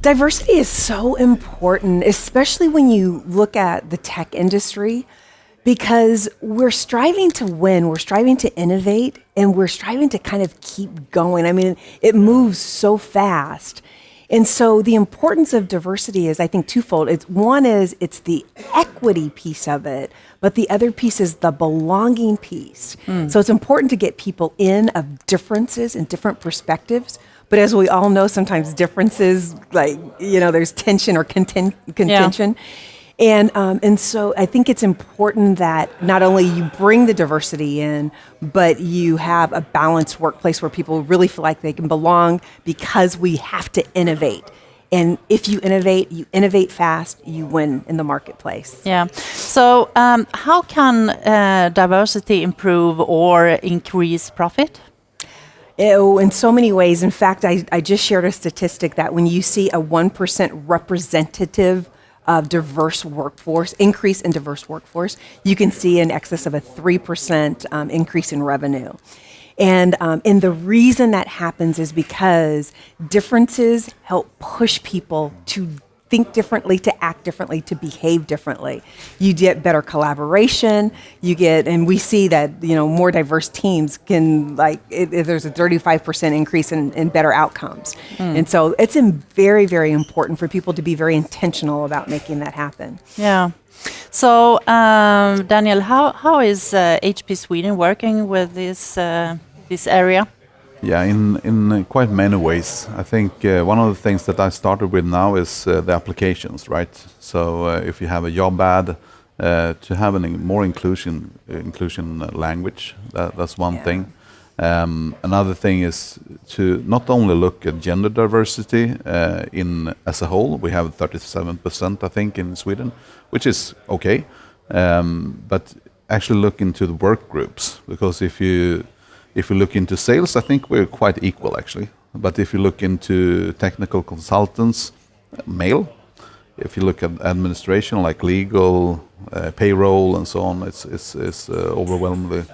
Diversity is so important, especially when you look at the tech industry, because we're striving to win, we're striving to innovate, and we're striving to kind of keep going. I mean, it moves so fast. And so the importance of diversity is, I think, twofold. It's the equity piece of it, but the other piece is the belonging piece. So it's important to get people in of differences and different perspectives. But as we all know, sometimes differences, there's tension or contention. And so I think it's important that not only you bring the diversity in, but you have a balanced workplace where people really feel like they can belong, because we have to innovate. And if you innovate fast, you win in the marketplace. Yeah. So how can diversity improve or increase profit? Oh, in so many ways. In fact, I just shared a statistic that when you see a 1% representative of diverse workforce, increase in diverse workforce, you can see in excess of a 3% increase in revenue. And the reason that happens is because differences help push people to think differently, to act differently, to behave differently. You get better collaboration, and we see that, more diverse teams can, there's a 35% increase in better outcomes. And so it's very, very important for people to be very intentional about making that happen. Yeah. So, Daniel, how is HP Sweden working with this area? Yeah, in quite many ways. I think one of the things that I started with now is the applications, right? So if you have a job ad, to have a more inclusion language, that's one thing. Another thing is to not only look at gender diversity as a whole. We have 37%, I think, in Sweden, which is okay. But actually look into the work groups, because if you look into sales, I think we're quite equal, actually. But if you look into technical consultants, male. If you look at administration, like legal, payroll, and so on, it's overwhelmingly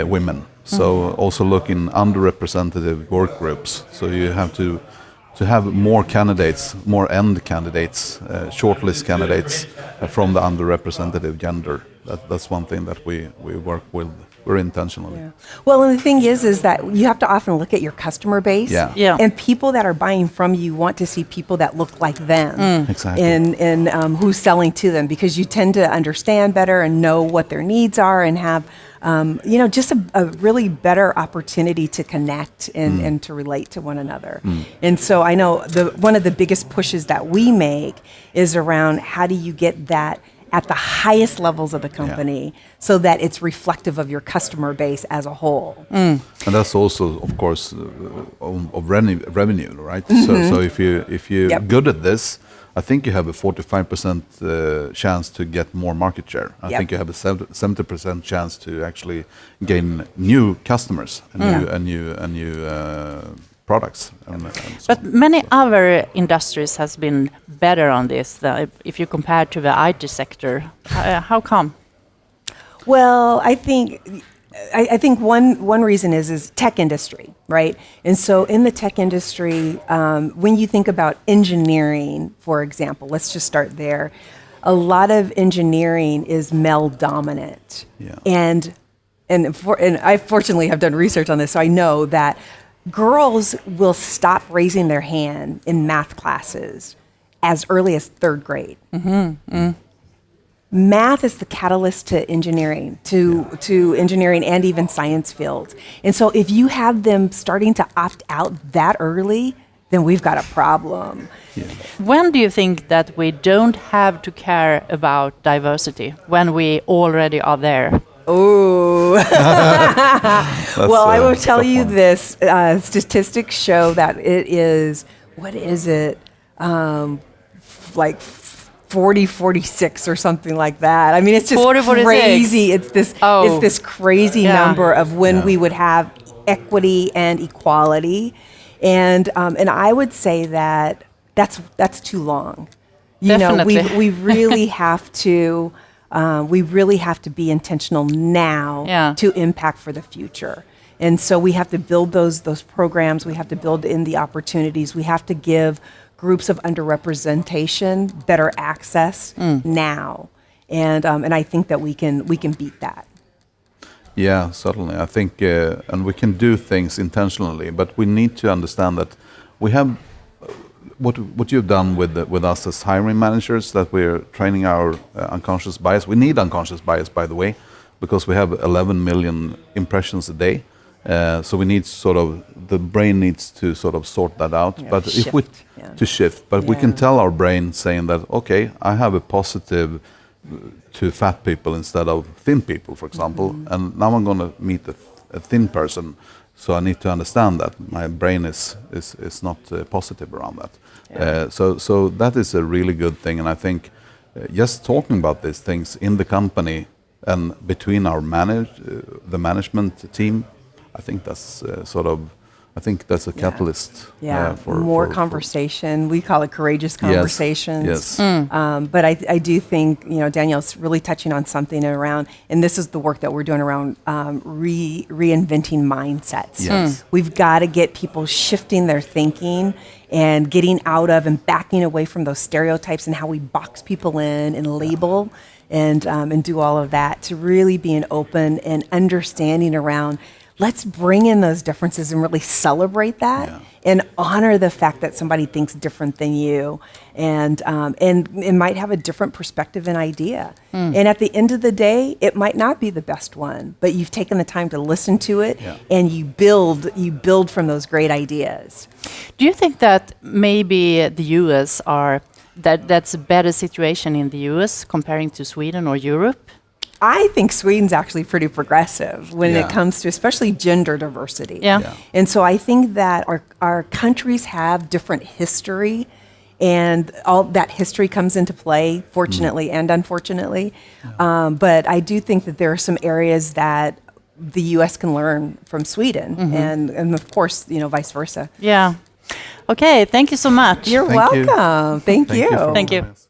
women. So also look in underrepresented work groups. So you have to have more candidates, more end candidates, shortlist candidates from the underrepresented gender. That's one thing that we work with very intentionally. Yeah. Well, and the thing is that you have to often look at your customer base. Yeah. And people that are buying from you want to see people that look like them. Exactly. And who's selling to them, because you tend to understand better and know what their needs are, and have just a really better opportunity to connect and to relate to one another. And so I know one of the biggest pushes that we make is around how do you get that at the highest levels of the company, so that it's reflective of your customer base as a whole. And that's also, of course, of revenue, right? So if you're good at this, I think you have a 45% chance to get more market share. I think you have a 70% chance to actually gain new customers and new products. But many other industries has been better on this, if you compare to the IT sector. How come? Well, I think one reason is tech industry, right? And so in the tech industry, when you think about engineering, for example, let's just start there. A lot of engineering is male dominant, and I fortunately have done research on this, so I know that girls will stop raising their hand in math classes as early as third grade. Math is the catalyst to engineering, to engineering and even science fields. And so if you have them starting to opt out that early, then we've got a problem. When do you think that we don't have to care about diversity, when we already are there? Oh, well, I will tell you this. Statistics show that it is, like 40, 46 or something like that. I mean, it's just 40, 46. Crazy. It's this crazy number of when we would have equity and equality. And I would say that that's too long. Definitely. We really have to be intentional now to impact for the future. And so we have to build those programs. We have to build in the opportunities. We have to give groups of underrepresentation better access now. And I think that we can beat that. Yeah, certainly. I think, and we can do things intentionally, but we need to understand that we have what you've done with us as hiring managers, that we're training our unconscious bias. We need unconscious bias, by the way, because we have 11 million impressions a day. So we need the brain needs to sort that out. Yeah, but shift, if we to shift, but we can tell our brain saying that, okay, I have a positive to fat people instead of thin people, for example, and now I'm going to meet a thin person. So I need to understand that my brain is not positive around that. Yeah. So that is a really good thing, and I think just talking about these things in the company and between our the management team, I think that's a catalyst. For more conversation. We call it courageous conversations. Yes. But I do think, Daniel's really touching on something around, and this is the work that we're doing around reinventing mindsets. Yes. We've got to get people shifting their thinking and getting out of and backing away from those stereotypes and how we box people in and label and do all of that, to really be an open and understanding around. Let's bring in those differences and really celebrate that and honor the fact that somebody thinks different than you and it might have a different perspective and idea. And at the end of the day, it might not be the best one, but you've taken the time to listen to it and you build from those great ideas. Do you think that maybe the US that's a better situation in the US comparing to Sweden or Europe? I think Sweden's actually pretty progressive when it comes to especially gender diversity. Yeah. And so I think that our countries have different history, and all that history comes into play, fortunately and unfortunately. But I do think that there are some areas that the U.S. can learn from Sweden, and of course, vice versa. Yeah. Okay, thank you so much. You're Thank you. welcome. Thank you. for Thank you. having us.